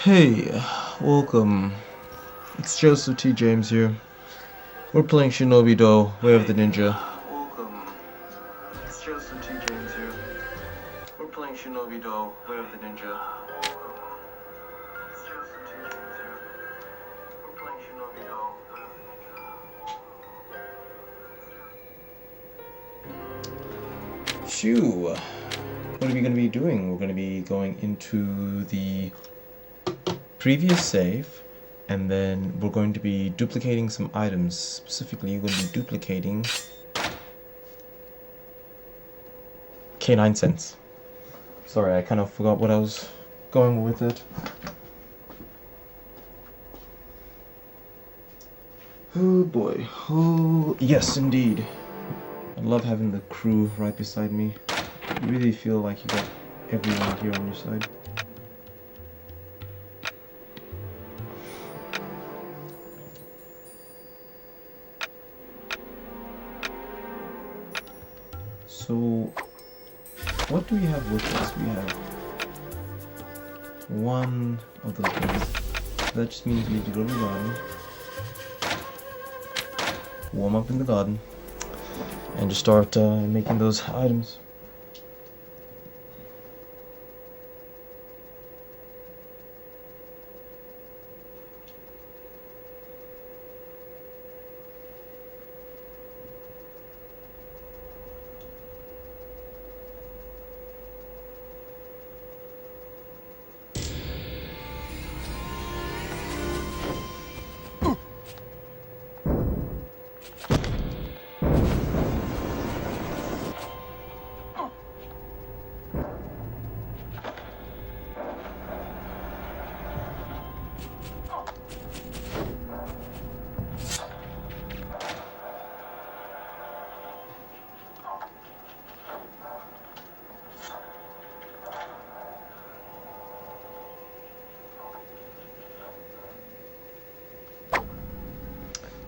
Hey, welcome. It's Joseph T. James here. We're playing Shinobi Do, Way of the Ninja. Welcome. It's Joseph T. James here. We're playing Shinobi Do, Way of the Ninja. It's Joseph T. James here. We're playing Shinobi Do, Way of the Ninja. Phew. What are we going to be doing? We're going to be going into the previous save, and then we're going to be duplicating some items. Specifically, we're going to be duplicating Canine sense. Sorry, I kind of forgot what I was going with it. Oh boy. Oh, yes, indeed. I love having the crew right beside me. You really feel like you got everyone here on your side. So, what do we have with us? We have one of those things. That just means we need to go to the garden, warm up in the garden, and just start making those items.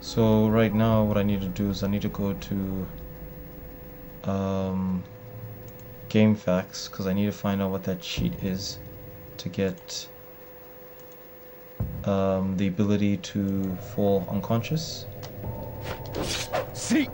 So right now what I need to do is I need to go to game facts, because I need to find out what that cheat is to get the ability to fall unconscious. See.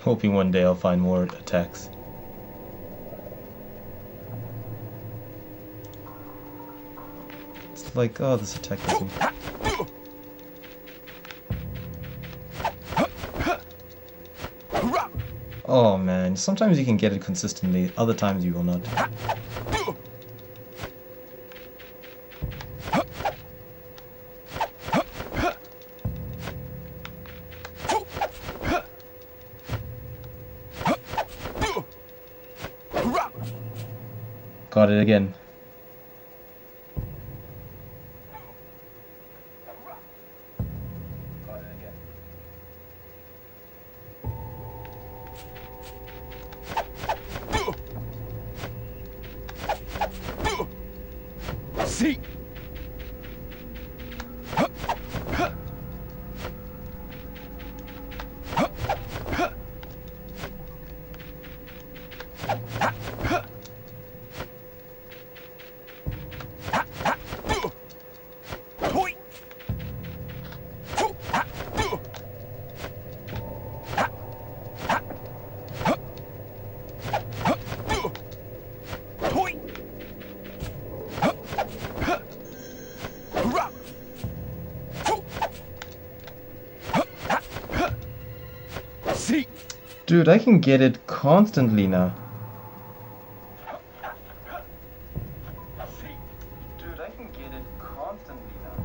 Hoping one day I'll find more attacks. It's like, oh, this attack doesn't. Oh man, sometimes you can get it consistently, other times you will not. Got it again. See. Dude, I can get it constantly now. Dude, I can get it constantly now.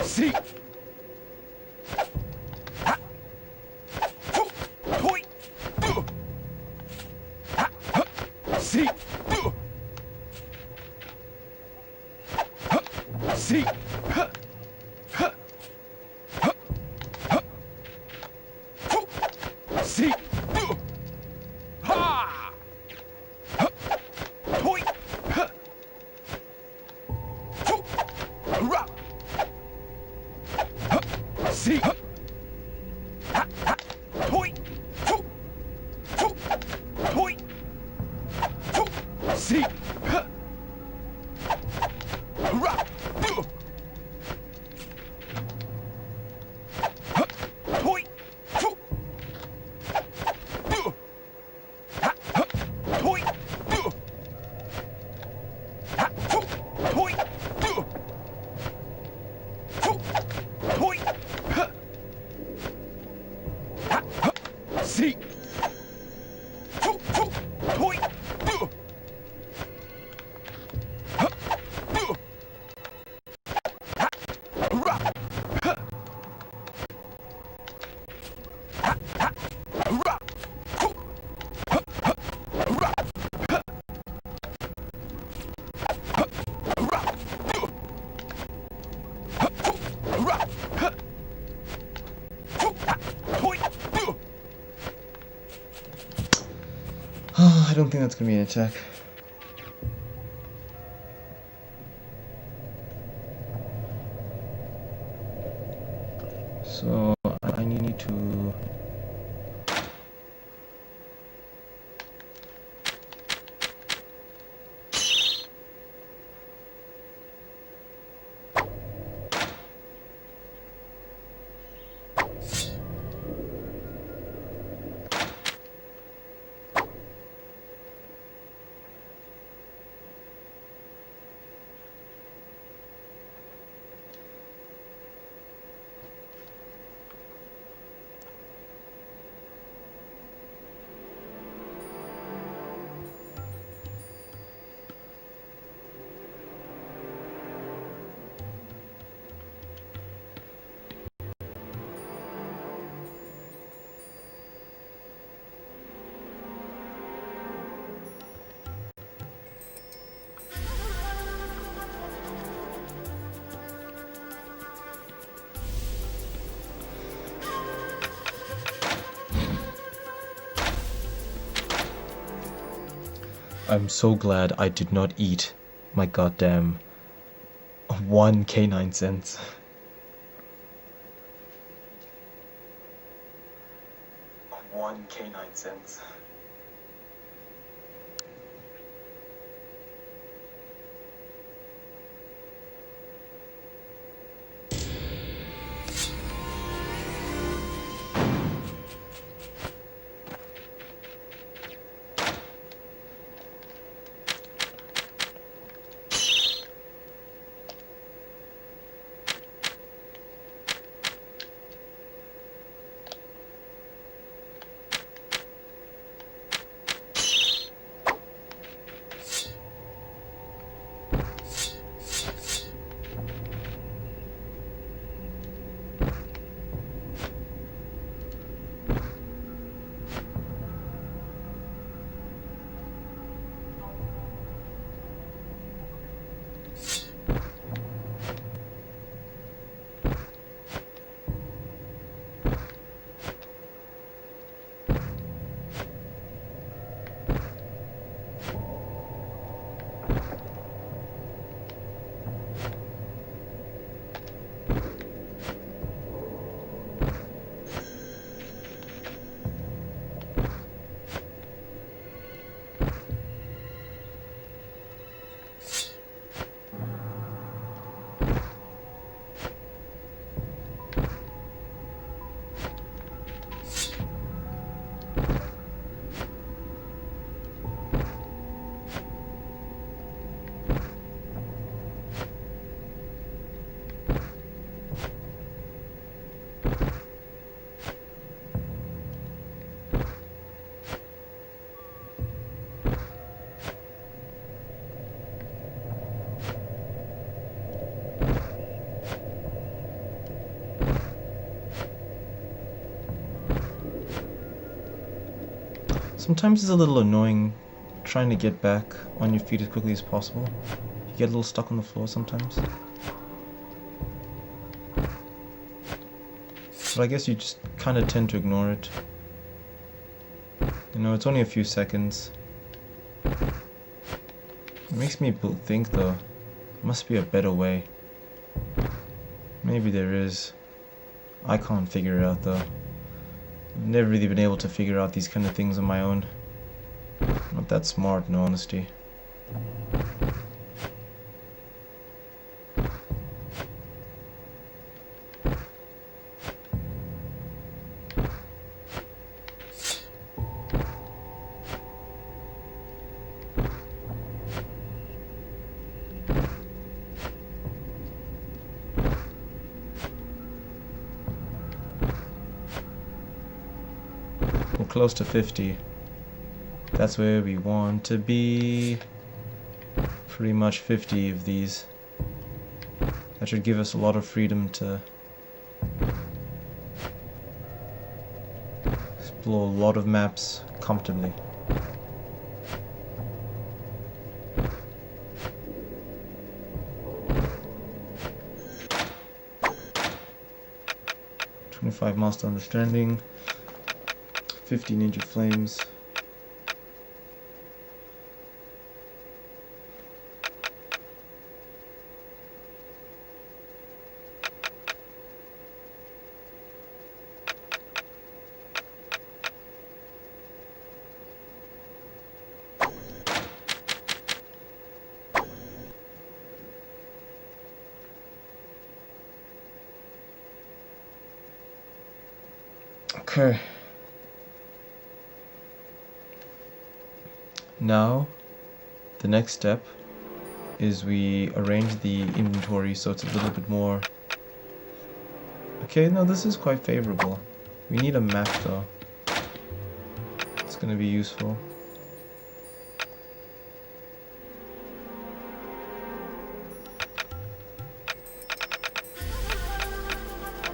See. See. See. See. Ha! Point. See. Point. Point. See. Point. Point. Point. Point. See. Point. I don't think that's gonna be an attack. So I need to. I'm so glad I did not eat my goddamn 1 canine cents. One canine cents. Sometimes it's a little annoying trying to get back on your feet as quickly as possible. You get a little stuck on the floor sometimes. But I guess you just kind of tend to ignore it. You know, it's only a few seconds. It makes me think though, there must be a better way. Maybe there is. I can't figure it out though. I've never really been able to figure out these kind of things on my own. Not that smart, in honesty. We're close to 50. That's where we want to be. Pretty much 50 of these. That should give us a lot of freedom to explore a lot of maps comfortably. "25 Master Understanding, 50 Ninja Flames." Okay. Now, the next step is we arrange the inventory so it's a little bit more... Okay, no, this is quite favorable. We need a map though. It's gonna be useful.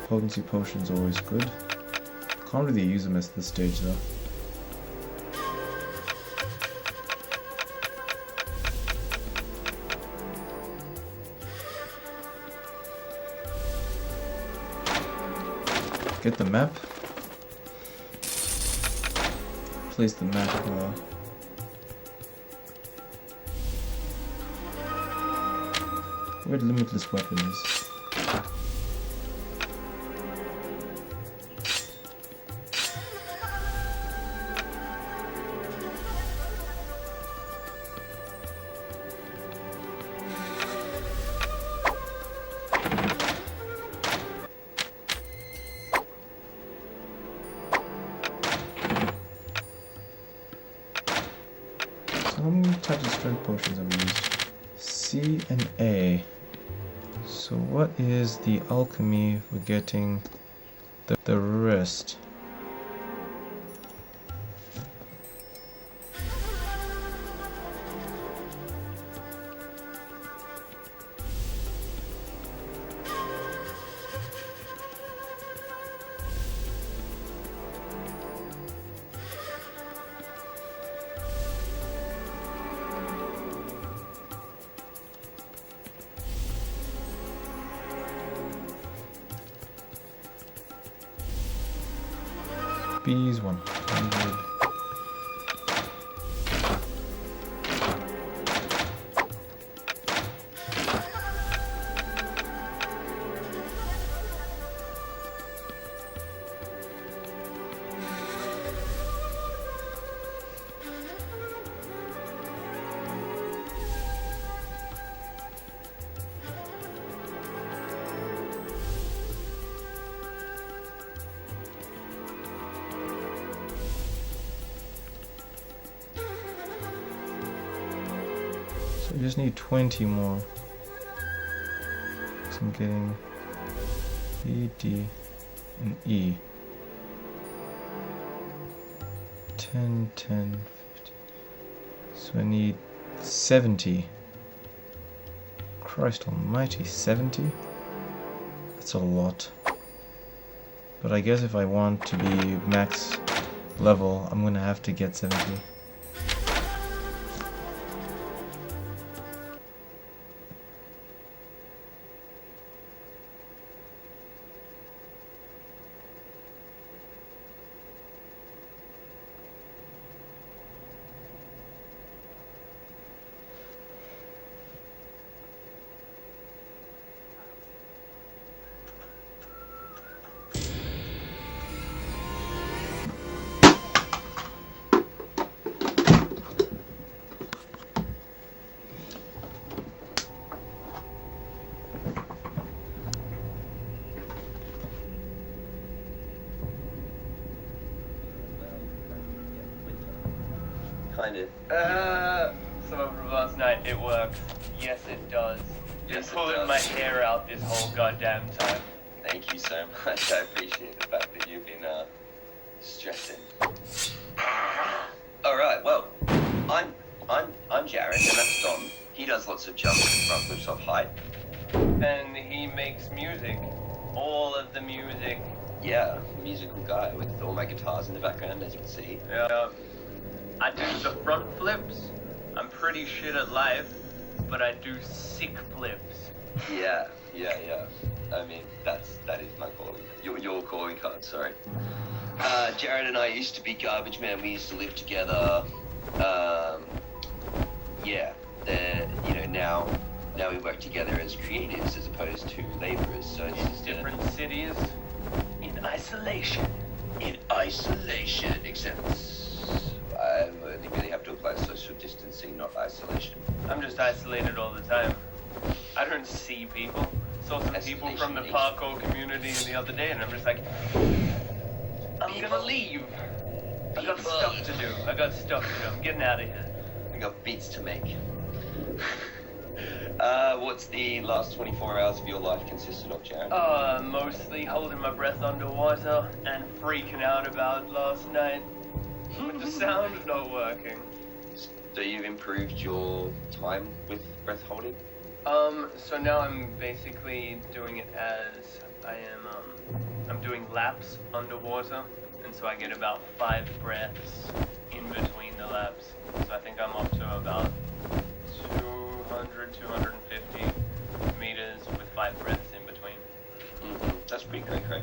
Potency potion's always good. Can't really use them at this stage though. Get the map. Place the map. Where limitless weapons. How many types of strength potions have we used? C and A. So what is the alchemy for getting the rest? B's 100. So I just need 20 more. So I'm getting B, D, and E. 10, 10, 50. So I need 70. Christ almighty, 70? That's a lot. But I guess if I want to be max level, I'm gonna have to get 70. Kind of. Some of from last night, it works. Yes, it does. Yes, Been it pulling does. my hair out this whole goddamn time. Thank you so much. I appreciate the fact that you've been stressing. All right. Well, I'm Jared, and that's Dom. He does lots of jumps and front flips off height. And he makes music. All of the music. Yeah, musical guy with all my guitars in the background, as you can see. Yeah. I do the front flips. I'm pretty shit at life, but I do sick flips. Yeah. I mean, that is my calling. Your calling card. Sorry. Jared and I used to be garbage man. We used to live together. Yeah. Now we work together as creatives as opposed to laborers. So it's In just different cities, in isolation. in isolation, except I only really have to apply social distancing, not isolation. I'm just isolated all the time. I don't see people. Saw some people from the parkour community the other day, and I'm just like, I'm gonna leave. I got stuff to do. I'm getting out of here. We got beats to make. What's the last 24 hours of your life consisted of, Jared? Mostly holding my breath underwater and freaking out about last night with the sound not working. So you've improved your time with breath holding? So now I'm basically doing it as I'm doing laps underwater, and so I get about 5 breaths in between the laps. So I think I'm up to about 250 meters with 5 breaths in between. That's pretty great.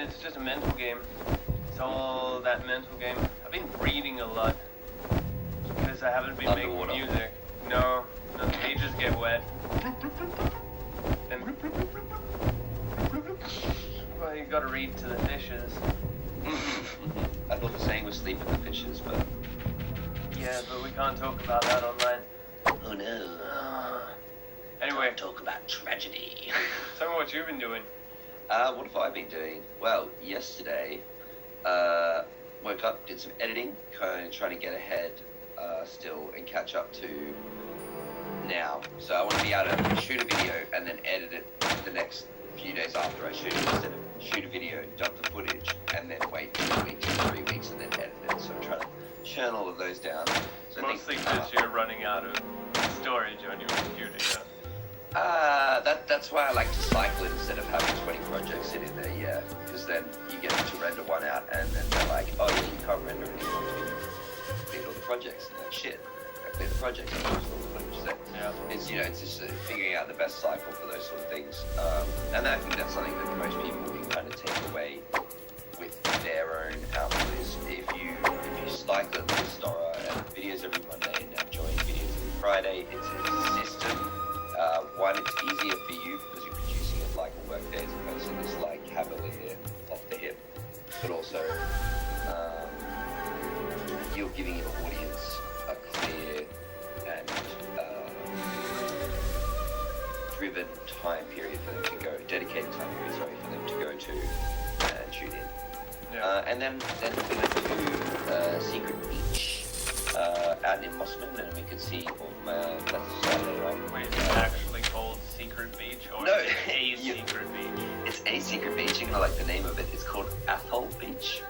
It's just a mental game. It's all that mental game. I've been reading a lot because I haven't been Underwater. making music. No, the pages get wet. And, well, you gotta read to the fishes. I thought the saying was sleep with the fishes, but... Yeah, but we can't talk about that online. Oh no. Anyway, Talk about tragedy. tell me what you've been doing. What have I been doing? Well, yesterday, woke up, did some editing, kind of trying to get ahead still and catch up to now. So I want to be able to shoot a video and then edit it the next few days after I shoot it, instead of shoot a video, dump the footage, and then wait 2 weeks or 3 weeks and then edit it. So I'm trying to churn all of those down. So Mostly because you're running out of storage on your computer, yeah? That's why I like to cycle it instead of having 20 projects sitting there, yeah. Because then you get to render one out and then they're like, oh yeah, you can't render it anymore until you complete all the projects. And like, shit, I complete the projects, I lose all the footage. So Yeah. it's just figuring out the best cycle for those sort of things. And I think that's something that most people can kind of take away with their own output is if you cycle it with Stora and videos every Monday and now join videos every Friday, it's a system. One, it's easier for you because you're producing it like a work day as opposed to this like cavalier off the hip. But also, you're giving your audience a clear and driven time period for them to go, dedicated time period, sorry, for them to go to and shoot in. Yeah. And then we went to Secret Beach out in Mossman, and we could see all my that's Saturday, right? Wait, it's actually called Secret Beach, or No, is it a you- secret beach? It's a secret beach. You know, like the name of it. It's called Athol Beach.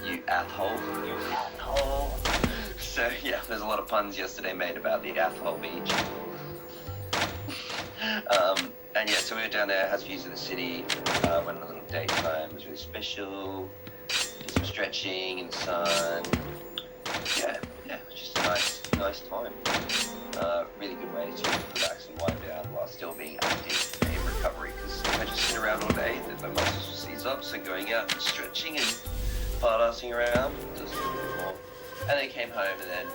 You asshole. You asshole. So yeah, there's a lot of puns yesterday made about the Athol Beach. And yeah, so we were down there, has views of the city, went on a little daytime, it was really special. did some stretching in the sun. Yeah, it was just a nice time. Really good way to relax and wind down while still being active in recovery. Because if I just sit around all day, then my muscles will seize up. So going out and stretching and hard-assing around does a little bit more. And then came home and then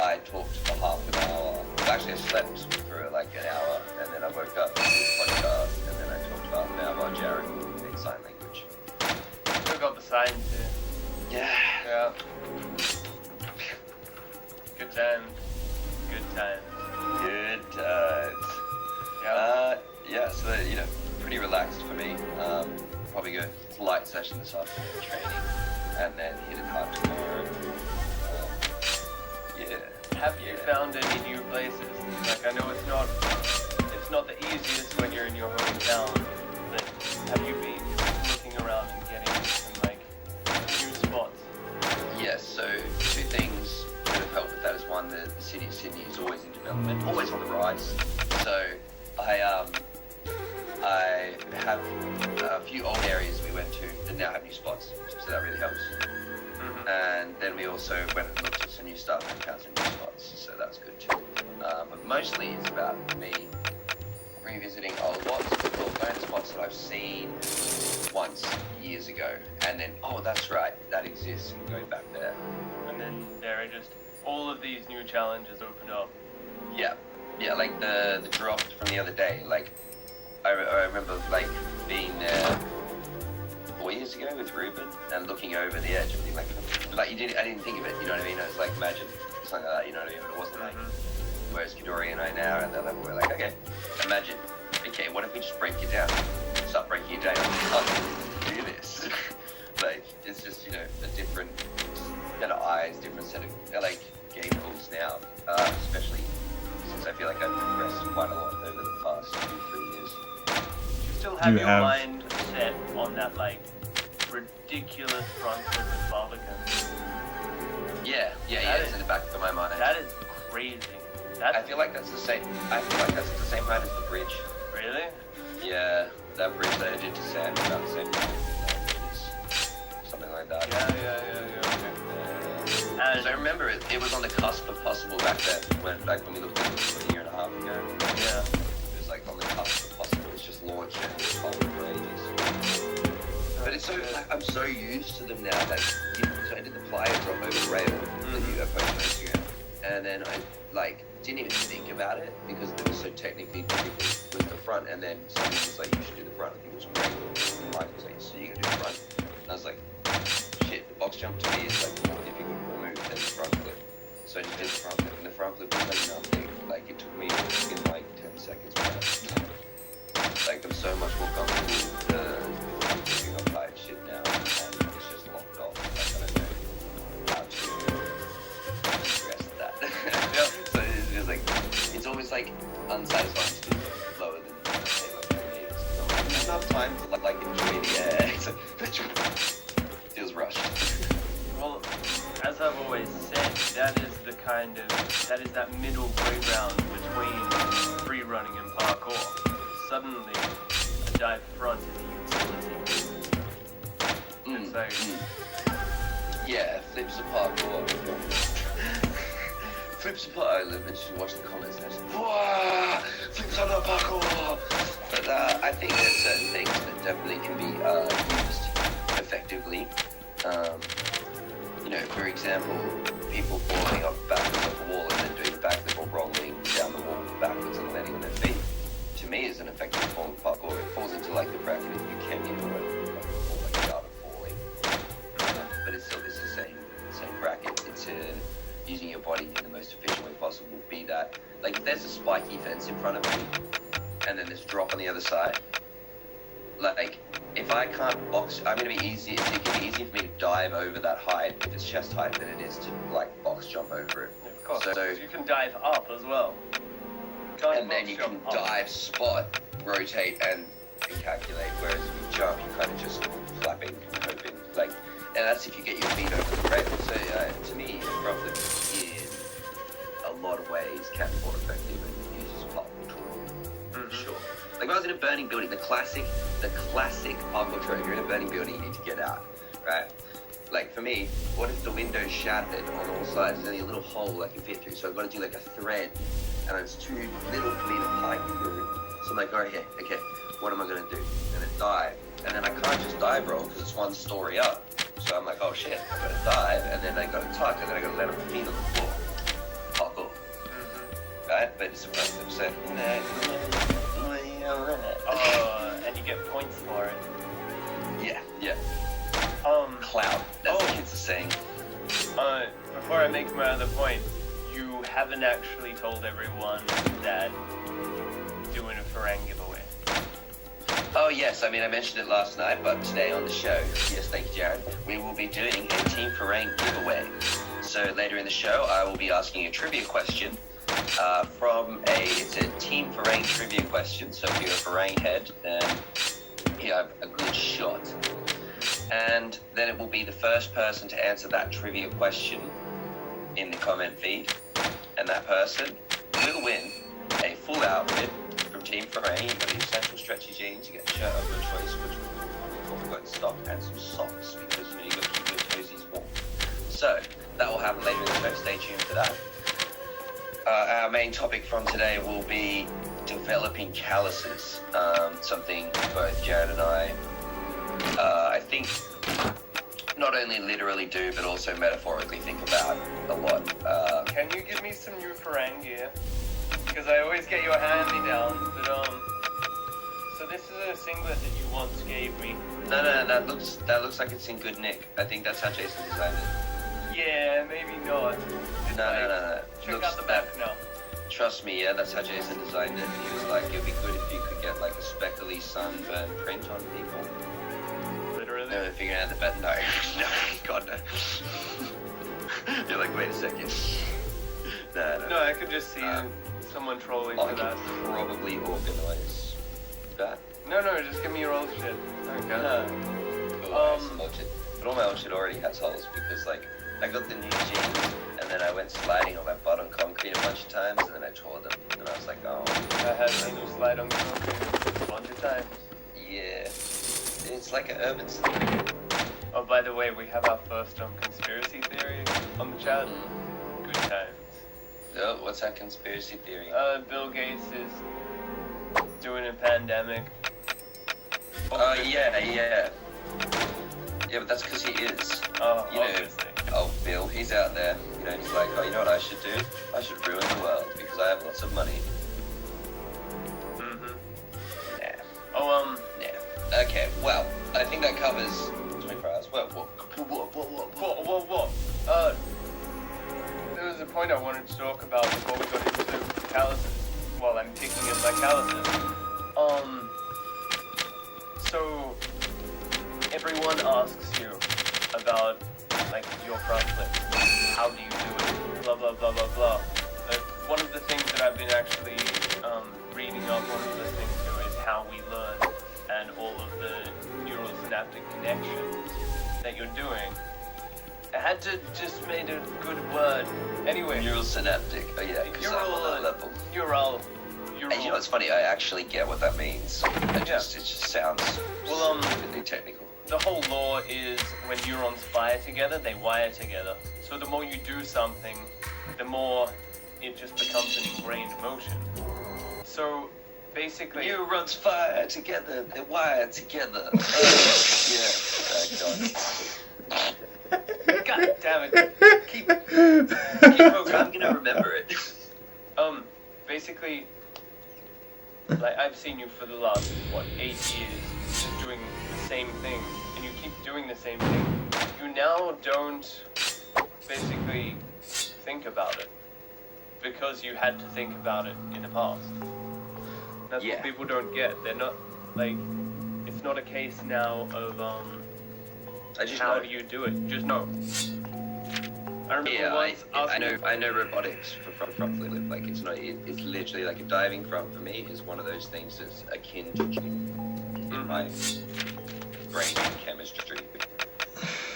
I talked for half an hour. Actually, I slept for like an hour, and then I woke up and did a podcast, and then I talked for half an hour while Jared made sign language. Still got the signs too. Yeah. Yeah. Good times. Good times. Good times. Yeah. So pretty relaxed for me. Probably go light session this afternoon training, and then hit it hard tomorrow. Have you found any new places? Like, I know it's not the easiest when you're in your hometown, but have you been looking around and getting some like new spots? Yes. So two things that have helped with that is one, the city of Sydney is always in development, always on the rise. So I have a few old areas we went to that now have new spots, so that really helps. And then we also went and looked at some new stuff and found some new spots, so that's good too. But mostly it's about me revisiting old spots, or going to spots that I've seen once years ago, and then, oh, that's right, that exists, and going back there. And then there are just all of these new challenges opened up. Yeah, like the drop from the other day, like, I remember, like, being there 4 years ago with Ruben and looking over the edge and being like I didn't think of it, you know what I mean? I was like, imagine something like that, you know what I mean? But it wasn't like, whereas Kidori and I now are at that level, we're like, okay, imagine, okay, what if we just break it down? Start breaking it down. Oh, do this. Like, it's just, a different set of eyes, different set of, like, game rules now, especially since I feel like I've progressed quite a lot over the past 2-3 years. You still have your mind set on that, like, ridiculous front flip at Barbican. Yeah, it's in the back of my mind. That is crazy. I feel like that's the same height as the bridge. Really? Yeah, that bridge that I did to Sam is about the same height. Something like that. Yeah, okay. Because I remember it was on the cusp of possible back then, when we looked at it a year and a half ago. Yeah. It was like on the cusp of possible. It's just launched and it's holding for ages. But it's so, I'm so used to them now that, so I did the plier drop over the rail that you posted on Instagram. And then I, didn't even think about it because it was so technically difficult with the front. And then someone was like, you should do the front. I think it was great. Mike was like, so you're going to do the front? And I was like, shit, the box jump to me is more difficult to move than the front flip. So I just did the front flip, and the front flip was nothing. It took me in 10 seconds. I'm so much more comfortable with picking up high shit now, and it's just locked off. I don't know how to address that. So it's just it's always unsatisfying to be lower than there's enough time to enjoy the air. So it feels rushed. Well, as I've always said, that is that middle playground between free running and parkour. Suddenly, a dive front is a utility. It's like... Yeah, flips of parkour. Flips of parkour. I should watch the comments and just, whoa, flips on the parkour. But I think there's certain things that definitely can be used effectively. For example, people falling off backwards off a wall and then doing a backflip or rolling down the wall backwards and landing on their feet. To me, is an effective form of parkour. It falls into the bracket if you can get a yard of falling. But it's still the same bracket. It's using your body in the most efficient way possible. Be that, if there's a spiky fence in front of me, and then there's a drop on the other side, if I can't box, it's going to be easier for me to dive over that height if it's chest height than it is to box jump over it. Of course, so you can dive up as well. And then you can dive, spot, rotate, and calculate. Whereas if you jump, you're kind of just flapping, hoping. And that's if you get your feet over the rail. So to me, front flip in a lot of ways can be more effective and uses parkour tool. For sure. When I was in a burning building, the classic parkour trope. You're in a burning building, you need to get out, right? like for me, what if the window's shattered on all sides? There's only a little hole I can fit through, so I've got to do like a thread, and it's too little for me to pipe through. So I'm like, okay, what am I gonna do? I'm gonna dive, and then I can't just dive roll because it's 1 story up. So I'm like, oh shit, I'm gonna dive, and then I gotta tuck, and then I gotta land on my feet on the floor. Parkour. Right? But it's impressive, so... And you get points for it. Yeah. Cloud, that's what kids are saying. Before I make my other point, you haven't actually told everyone that you're doing a Farang giveaway. Oh yes, I mean I mentioned it last night, but today on the show, yes thank you Jared, we will be doing a Team Farang giveaway. So later in the show I will be asking a trivia question it's a Team Farang trivia question, so if you're a Farang head then you have a good shot. And then it will be the first person to answer that trivia question in the comment feed, and that person will win a full outfit from Team Farang. You've got the essential stretchy jeans, you get a shirt of your choice, which we've got in stock, and some socks, because you've got to keep your toesies warm. So, that will happen later in the show, stay tuned for that. Our main topic from today will be developing calluses, something both Jared and I think not only literally do, but also metaphorically think about a lot. Can you give me some new Farang gear? Because I always get your hand-me-down, but so this is a singlet that you once gave me. No, that looks like it's in good nick. I think that's how Jason designed it. Yeah, maybe not. No. Check out the back now. Trust me, yeah, that's how Jason designed it. He was like, it'd be good if you could get like a speckly sunburn print on people. Literally? No, figuring out the bet. No, God no. You're like, wait a second. No, I could just see someone trolling for that. I could probably organize that. No, just give me your old shit. Okay. But all my old shit already has holes because like I got the new jeans and then I went sliding on my butt on concrete a bunch of times and then I tore them and I was like, oh. I had my new slide on concrete a bunch of times. Yeah, it's like an urban thing. Oh, by the way, we have our first conspiracy theory on the chat. Good times. Oh, what's that conspiracy theory? Bill Gates is doing a pandemic. Yeah. Yeah, but that's because he is. Oh, you know, obviously. Oh, Bill, he's out there. You know, he's like, oh, you know what I should do? I should ruin the world because I have lots of money. Yeah. Yeah. Okay, well, I think that covers 24 hours. What? There was a point I wanted to talk about before we got into calluses. While I'm picking at my calluses. So everyone asks you about like your front flips. How do you do it? Blah blah blah blah blah. One of the things that I've been actually reading up on and listening to is how we learn and all of the neural synaptic connections that you're doing. I had to just made a good word. Anyway. Neural synaptic. Oh yeah, because I'm on that level. Neural. And you know what's funny? I actually get what that means. It just sounds really technical. The whole law is when neurons fire together, they wire together. So the more you do something, the more it just becomes an ingrained motion. So basically, neurons fire together, they wire together. God damn it! Keep focused. I'm gonna remember it. Basically, like I've seen you for the last 8 years, just doing the same thing, and you keep doing the same thing. You now don't basically think about it because you had to think about it in the past. That's what people don't get. They're not like it's not a case now of how do you do it? Just know. I remember once I know robotics for front flip. Like it's literally like a diving front for me is one of those things that's akin to in my brain chemistry.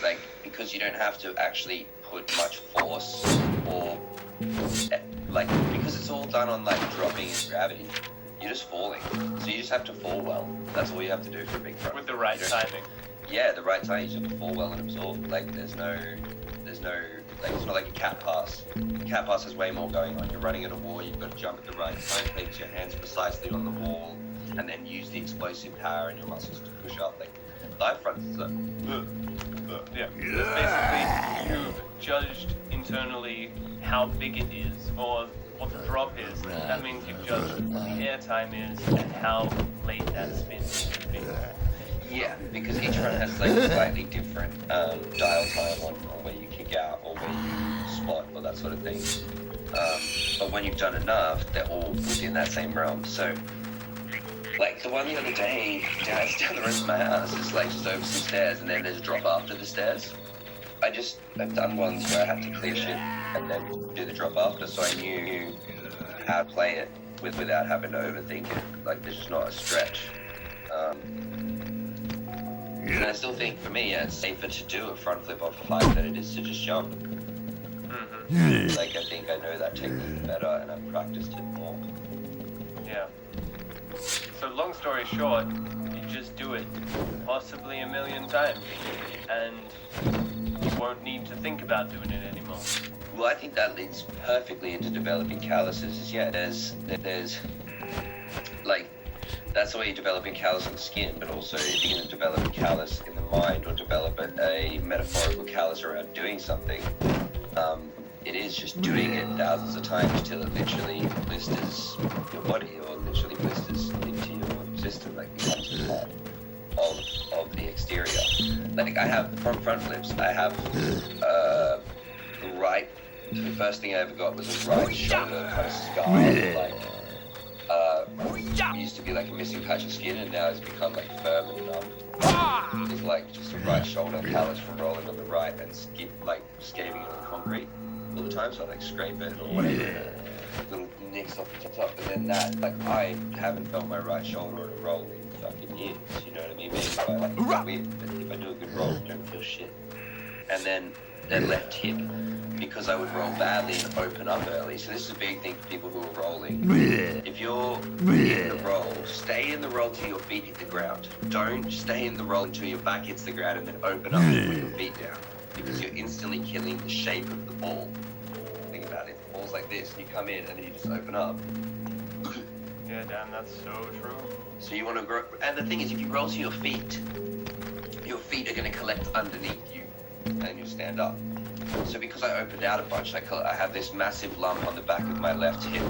Like because you don't have to actually put much force or like because it's all done on like dropping and gravity. You're just falling, so you just have to fall well. That's all you have to do for a big front. With the right timing. yeah, the right time, you just fall well and absorb. Like, there's no, like, it's not like a cat pass. Cat pass has way more going on. You're running at a wall, you've got to jump at the right time, place your hands precisely on the wall, and then use the explosive power in your muscles to push up. Like, dive fronts is like, Yeah, that's basically you've judged internally how big it is, or what the drop is. That means you've judged what the air time is and how late that spin should be. yeah, because each run has like a slightly different dial time on where you kick out or where you spot or that sort of thing. But when you've done enough, they're all within that same realm. So, like the one the other day, it's down the road from my house. It's like just over some stairs, and then there's a drop after the stairs. I've done ones where I had to clear shit and then do the drop after, so I knew how to play it without having to overthink it. Like, there's just not a stretch. And I still think, for me, yeah, it's safer to do a front flip off a 5 than it is to just jump. Mm-hmm. Like, I think I know that technique better, and I've practiced it more. Yeah. So long story short, you just do it possibly a million times, and you won't need to think about doing it anymore. Well, I think that leads perfectly into developing calluses. Yeah, there's like, that's the way you develop a callus on the skin, but also if you're going to develop a callus in the mind or develop a metaphorical callus around doing something, it is just doing it thousands of times till it literally blisters your body or literally blisters into your system, like becomes part of the exterior. Like, I have front flips, I have the first thing I ever got was a right shoulder kind of scar, like used to be like a missing patch of skin, and now it's become like firm and numb. It's like just a right shoulder callus from rolling on the right and scaling it on concrete all the time, so I like scrape it or whatever, little nicks off the top, and then that, like, I haven't felt my right shoulder on a roll in fucking years, you know what I mean? Maybe I like it's weird, but if I do a good roll, I don't feel shit. And then the left hip, because I would roll badly and open up early. So this is a big thing for people who are rolling. If you're in the roll, stay in the roll till your feet hit the ground. Don't stay in the roll until your back hits the ground and then open up and put your feet down, because you're instantly killing the shape of the ball. Think about it. The ball's like this, and you come in and then you just open up. Yeah, damn, that's so true. So you want to grow, and the thing is, if you roll to your feet are going to collect underneath you, and you'll stand up. So because I opened out a bunch, I have this massive lump on the back of my left hip.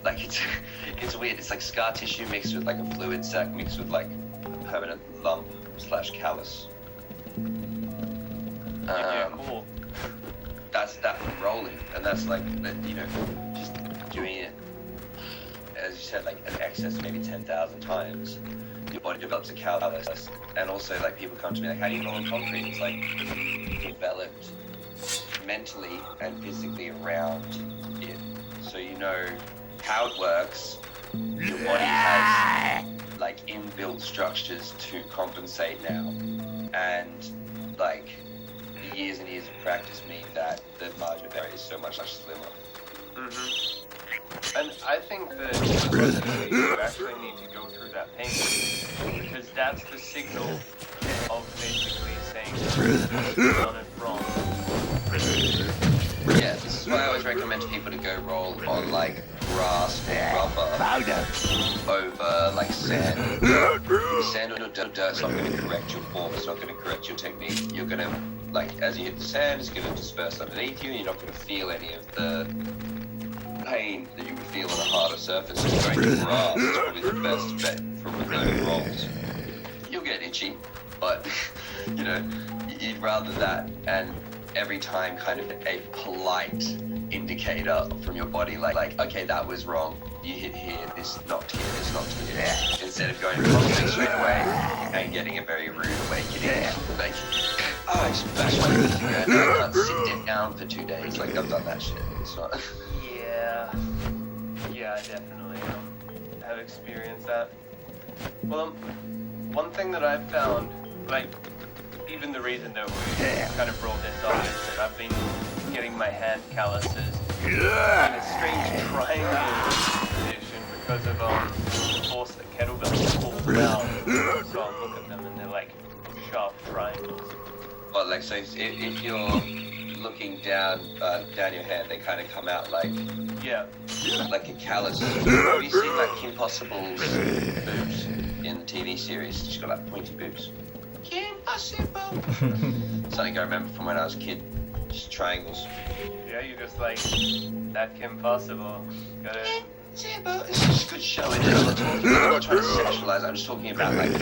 Like, it's weird. It's like scar tissue mixed with like a fluid sac mixed with like a permanent lump / callus. Yeah, cool. That's that from rolling, and that's like, you know, just doing it, as you said, like an excess maybe 10,000 times. Your body develops a callus, and also like people come to me like, how do you roll on concrete? It's like developed mentally and physically around it, so you know how it works. Your body has like inbuilt structures to compensate now, and like the years and years of practice mean that the margin of error is so much slimmer. Mm-hmm. And I think that you actually need to go through that pain, because that's the signal of basically saying you've done it wrong. Yeah, this is why I always recommend to people to go roll on like grass or rubber over like sand. Sand or dirt's not going to correct your form, it's not going to correct your technique. You're going to, like, as you hit the sand, it's going to disperse underneath you, and you're not going to feel any of the pain that you would feel on a harder surface. So going to grass is probably the best bet for reserve rolls. You'll get itchy, but you know, you'd rather that, and every time kind of a polite indicator from your body, like okay, that was wrong, you hit here, this knocked here, this knocked here, instead of going to concrete straight away and getting a very rude awakening, like, oh, I smashed my knee here, and I can't sit down for 2 days. Like, I've done that shit. It's not. Yeah, I definitely have experienced that. Well, one thing that I've found, like, even the reason that we kind of brought this up is that I've been getting my hand calluses in a strange triangle position because of the force that kettlebells pull down. So I'll look at them and they're like sharp triangles. Well, like, so if you're looking down your head, they kind of come out like a callus. Have you seen like Kim Possible's boobs in the TV series? She's got like pointy boobs. Kim Possible. Something I remember from when I was a kid. Just triangles. Yeah, you just like that Kim Possible. Got it. It's just a good show. I'm not trying to sexualize. I'm just talking about like.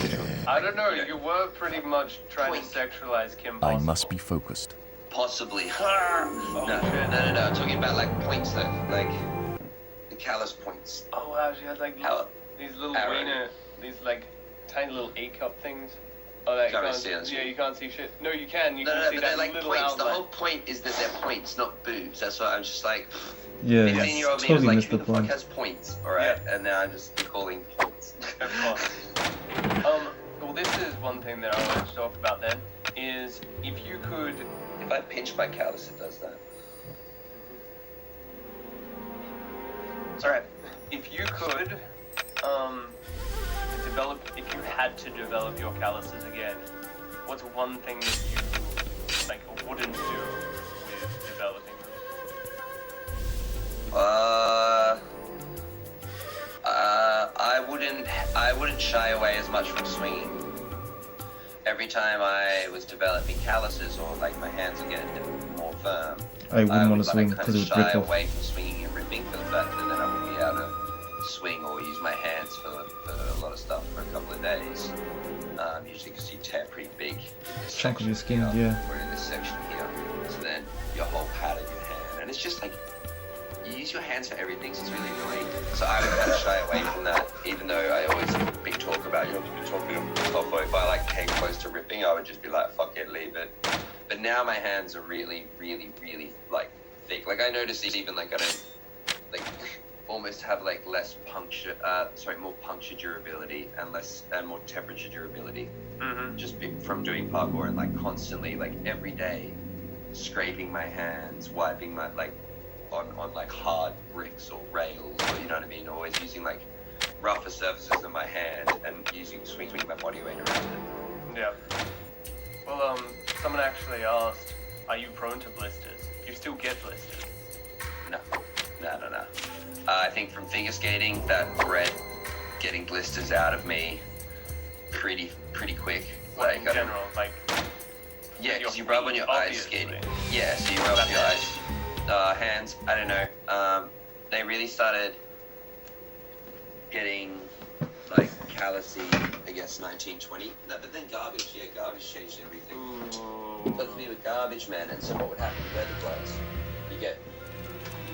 I don't know. You were pretty much trying to sexualize Kim Possible. I must be focused. Possibly. No. I'm talking about like points though, like the callus points. Oh wow, she had like these little wiener, these like tiny little A-cup things. Oh, that can't see it. Yeah, you can't see shit. No, you can. You no, can see but that they're like little points. outline. The whole point is that they're points, not boobs. That's why I'm just like. Yeah, 15-year-old me was totally like, missed who the the fuck point. has points? All right, and now I'm just calling points. Of course. Well, this is one thing that I wanted to talk about then. Is if you could. If I pinch my callus, it does that. Alright, if you could, if you had to develop your calluses again, what's one thing that you, like, wouldn't do with developing them? I wouldn't shy away as much from swinging. Every time I was developing calluses or like my hands were getting more firm, I wouldn't want would to swing like, because it would shy break off. away from swinging and ripping for the fact that then I wouldn't be able to swing or use my hands for a lot of stuff for a couple of days. Usually because you tear pretty big. Chunk of your skin, yeah. Or in this section here. So then your whole pad of your hand, and it's just like you use your hands for everything, so it's really annoying. So I would kind of shy away from that, even though I always big talk about you have to be talking yourself. If I like came close to ripping, I would just be like, fuck it, leave it. But now my hands are really, really, really like thick. Like I notice even like I don't like almost have like less puncture, more puncture durability and more temperature durability. Mm-hmm. Just from doing parkour and like constantly like every day scraping my hands, wiping my like on like hard bricks or rails, or you know what I mean, always using like rougher surfaces than my hand and swinging my body weight around it. Yeah. Well, someone actually asked, are you prone to blisters? Do you still get blisters? No. I think from figure skating, that bred getting blisters out of me pretty quick. Like in general, like. Yeah, because you rub on your eyes skating. Yeah, so you rub on your eyes. Hands, I don't know. They really started getting like callousy, I guess 1920. No, but then garbage changed everything. Let's be with garbage, man. And so what would happen with weather gloves? You get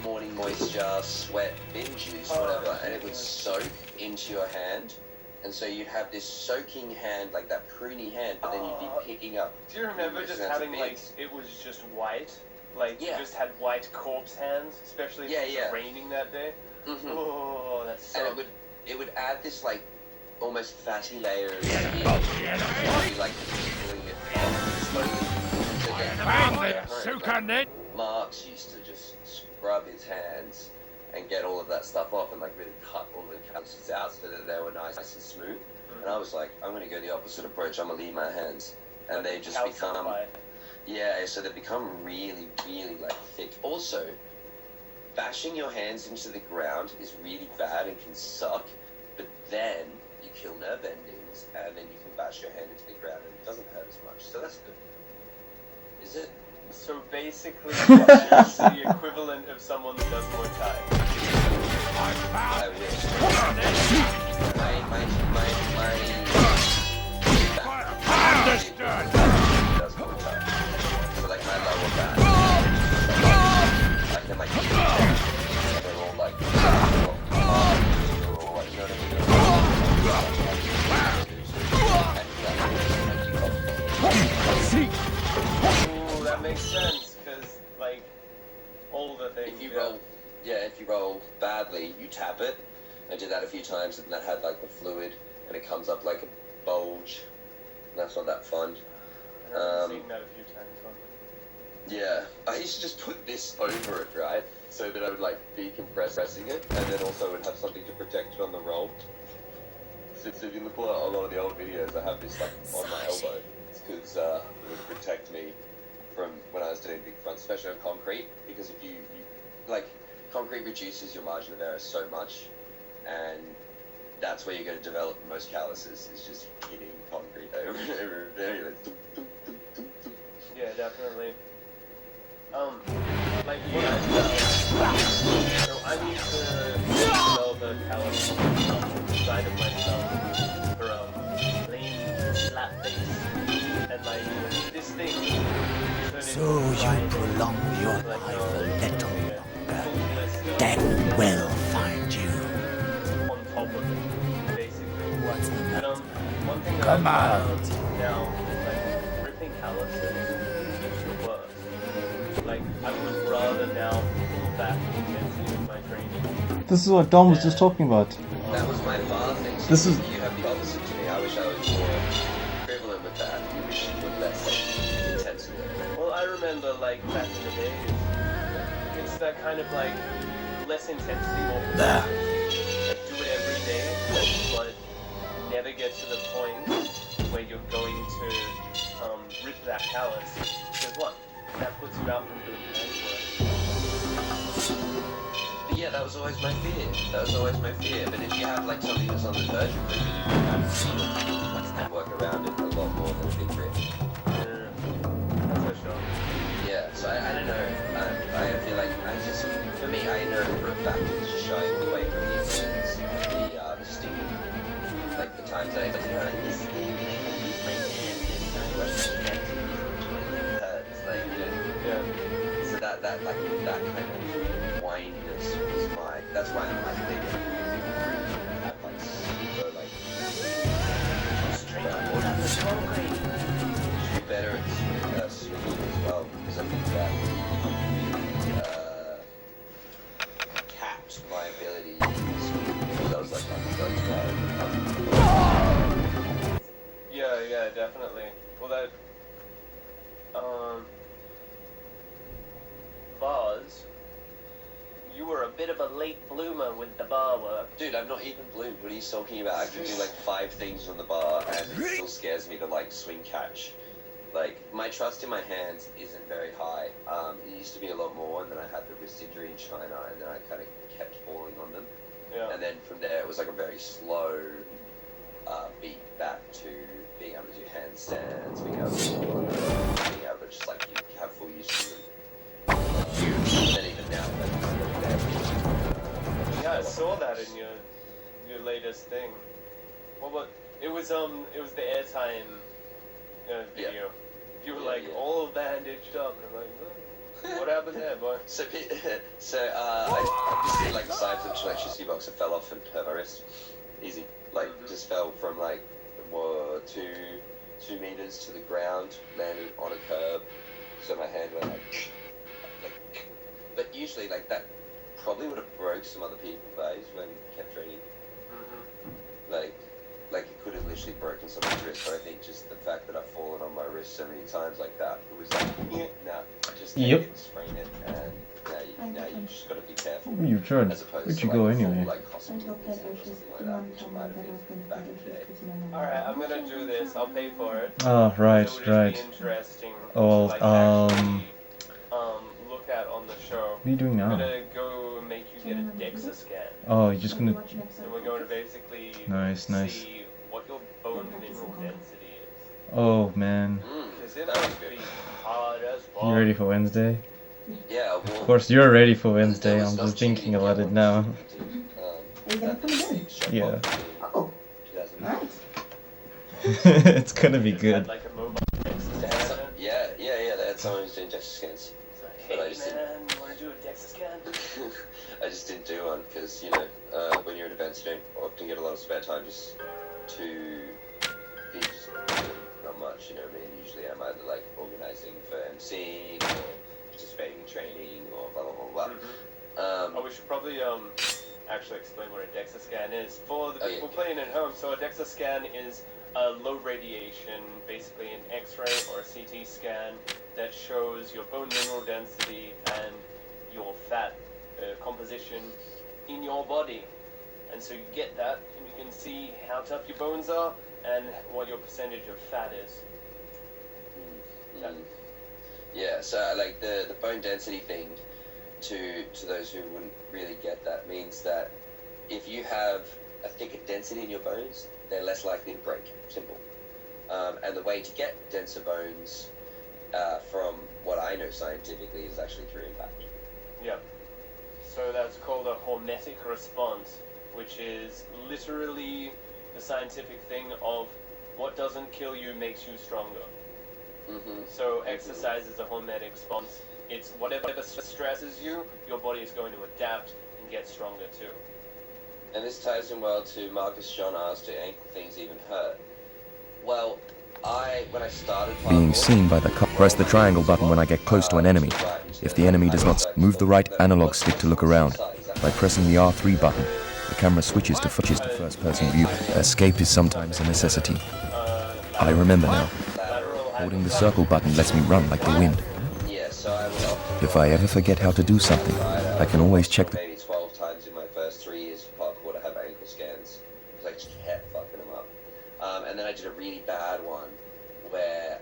morning moisture, sweat, bin juice, whatever, and it would soak into your hand. And so you'd have this soaking hand, like that pruny hand, but then you'd be picking up. Do you remember just having like, it was just white? Like, you just had white corpse hands, especially if it was raining that day. Mm-hmm. Oh, that's so... And it would add this, like, almost fatty layer of like, pulling it off. Marks used to just scrub his hands and get all of that stuff off and, like, really cut all the calluses out so that they were nice and smooth. And I was like, I'm going to go the opposite approach. I'm going to leave my hands. And they just become... Yeah, so they become really, really like thick. Also, bashing your hands into the ground is really bad and can suck, but then you kill nerve endings and then you can bash your hand into the ground and it doesn't hurt as much. So that's good. Is it? So basically, it's the equivalent of someone that does Muay Thai. I wish. Does Muay Thai. So like my lower back, I can like they're all like, you know Ooh, that makes sense, because like all the things. If you roll badly, you tap it. I did that a few times, and that had like the fluid, and it comes up like a bulge. That's not that fun. I've seen that a few times. Yeah, I used to just put this over it, right? So that I would like decompressing it, and then also would have something to protect it on the roll. So if you look at a lot of the old videos, I have this like on my elbow. It's because it would protect me from when I was doing big fronts, especially on concrete, because if you like, concrete reduces your margin of error so much, and that's where you're going to develop the most calluses, is just hitting concrete over and over and over. Like, dum, dum, dum, dum, dum. Yeah, definitely. Like what I found, so I need to develop a callus side of myself for plain flat face, and like this thing. So you prolong your life a little longer. Death will find you. On top of it, basically. What's the And matter? one thing that Come I out. found now is like ripping calluses is the worst. Like I would rather now pull back the intensity of my training. This is what Dom was just talking about. That was my bar thing. So This is- you have the opposite to me. I wish I was more prevalent with that. You wish you were less intensity. Well, I remember like back in the day, it's that kind of like less intensity, more There. like do it every day, but never get to the point where you're going to rip that callus. Because what? That puts you out from doing hand But yeah, that was always my fear. That was always my fear. But if you have like something that's on the verge of ripping, you can kind of see it and work around it a lot more than a big rip. work. That's for sure. Yeah, so I don't know. I feel like for me, I know for a fact it's just shying away from the incidents, the stinging. Like the times I was like, this thing, I use my hand and I rush the neck to it hurts. Like, you know, Yeah. so that kind of whininess was that's why I'm like thinking have like super like be better at swimming as well, because I think that really capped my ability to swim, because I was like on the boat side. Yeah, definitely. Well, that, Buzz, you were a bit of a late bloomer with the bar work. Dude, I'm not even blue. What are you talking about? I can do like 5 things on the bar, and it still scares me to like swing catch. Like, my trust in my hands isn't very high. It used to be a lot more, and then I had the wrist injury in China, and then I kind of kept falling on them. Yeah. And then from there, it was like a very slow beat back to being able to do handstands, being able to being able to just like have full use of them. And then even now, Yeah, I saw that in your latest thing. Well, it was the airtime video. Yeah. You were Yeah, like yeah. all bandaged up, and I'm like, oh, what happened there, boy? So I just did like a side flip to electricity box and fell off and hurt my wrist. Easy. Like, just fell from like 2 meters to the ground, landed on a curb, so my hand went like. But usually, like, that probably would have broke some other people's face when kept training. Like it could have literally broken someone's wrist, but I think just the fact that I've fallen on my wrist so many times like that, it was like, nah, just take Yep. it and sprain it, and now you just gotta be careful. Your turn. As opposed Where'd to you go like a full, anyway? like, hospital visit or something like that, which might have been back in the day. Alright, I'm gonna do this. I'll pay for it. Oh, right, It would just right. be interesting Oh, to, like, actually, look at on the show. What are you doing I'm now? gonna go make you get a DEXA scan. Oh, you're just gonna... And we're going to basically Nice. see what your bone mineral density is. Oh, man. Because it That was must good. be hard as fuck. You ready for Wednesday? Yeah, well, Of course, you're ready for there Wednesday. was I'm no just thinking cheating, about yeah, it now. Are you gonna come in? Yeah. Oh, 2000. nice. It's gonna be Just had, good. like a mobile DEXA They had scan. some, yeah, they had someone who's doing DEXA scans. It's like, But I hey just didn't- man, you wanna do a DEXA scan? I just didn't do one because, you know, when you're at events, you don't often get a lot of spare time just to be just not much, you know what I mean? Usually I'm either like organizing for MCing or participating in training or blah blah blah blah. Oh, we should probably actually explain what a DEXA scan is for the Oh, yeah. people playing at home. So a DEXA scan is a low radiation, basically an X-ray or a CT scan that shows your bone mineral density and your fat composition in your body. And so you get that, and you can see how tough your bones are and what your percentage of fat is. Yeah, so like the bone density thing, to those who wouldn't really get that, means that if you have a thicker density in your bones, they're less likely to break. Simple. And the way to get denser bones, from what I know scientifically, is actually through impact. Yeah. So that's called a hormetic response, which is literally the scientific thing of what doesn't kill you makes you stronger. Mm-hmm. So exercise is a hormetic response. It's whatever stresses you, your body is going to adapt and get stronger too. And this ties in well to Marcus John asked, do ankle things even hurt? Well, when I started Being seen by the press the triangle button when I get close to an enemy. If the enemy does not move the right analog stick to look around. By pressing the R3 button, the camera switches to first-person view. Escape is sometimes a necessity. I remember now. Holding the circle button lets me run like the wind. If I ever forget how to do something, I can always check the... Maybe 12 times in my first 3 years of parkour to have ankle scans. Because I just kept fucking them up. And then I did a really bad one where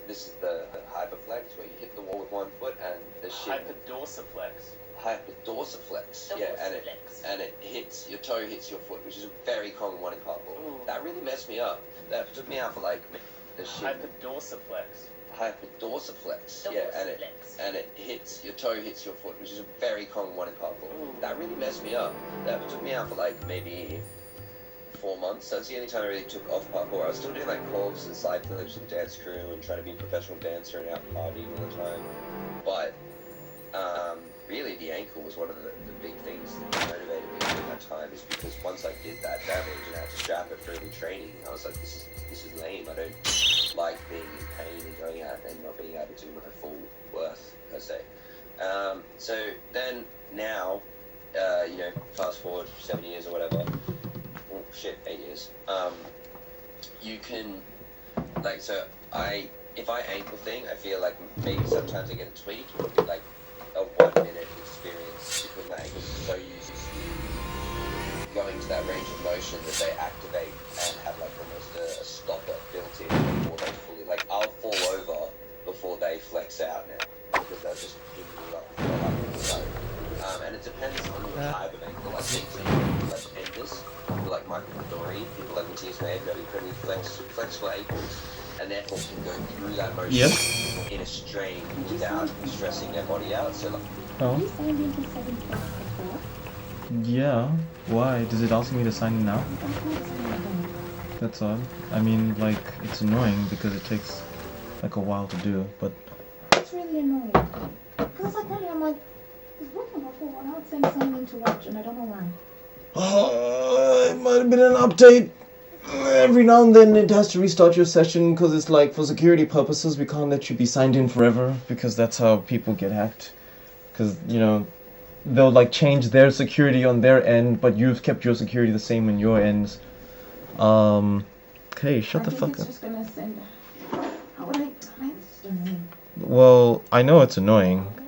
this is the hyperflex, where you hit the wall with one foot and the shit... Hyperdorsiflex. Yeah, and it hits, your toe hits your foot, which is a very common one in parkour. Ooh. That really messed me up. That took me out for like the shit. Hyperdorsiflex. Yeah, and it hits, your toe hits your foot, which is a very common one in parkour. Ooh. That really messed me up. That took me out for like maybe 4 months. That's the only time I really took off parkour. I was still doing like corks and side flips with the dance crew and trying to be a professional dancer and out partying all the time. But really the ankle was one of the big things that motivated me during that time, is because once I did that damage and I had to strap it for every training, I was like, this is lame. I don't like being in pain and going out and not being able to do my full worth per se. So then now, fast forward 7 years or whatever, 8 years, you can, like, so if I ankle thing, I feel like maybe sometimes I get a tweak, like a 1 minute experience, because my ankles are so used to going to that range of motion that they activate and have like almost a stopper built in before they fully, like, I'll fall over before they flex out now, because they'll just pick me up before I can go. And it depends on the type of ankle. I think for people like Enders, people like Michael Midori, people like Matthias May, have pretty flexible ankles, and therefore can go through that motion in a strain without stressing their body out. So like, Have you signed into 7 Plus before? Yeah. Why? Does it ask me to sign in now? I can't sign in. That's odd. I mean, like, it's annoying because it takes like a while to do, but... It's really annoying. Because like earlier, I'm like, it's working before, now it's saying sign in to watch, and I don't know why. It might have been an update. Every now and then it has to restart your session because it's like, for security purposes, we can't let you be signed in forever, because that's how people get hacked. Because, they'll like change their security on their end, but you've kept your security the same on your ends. Okay, shut the fuck I think it's just gonna send... How would I just don't know. Well, I know it's annoying.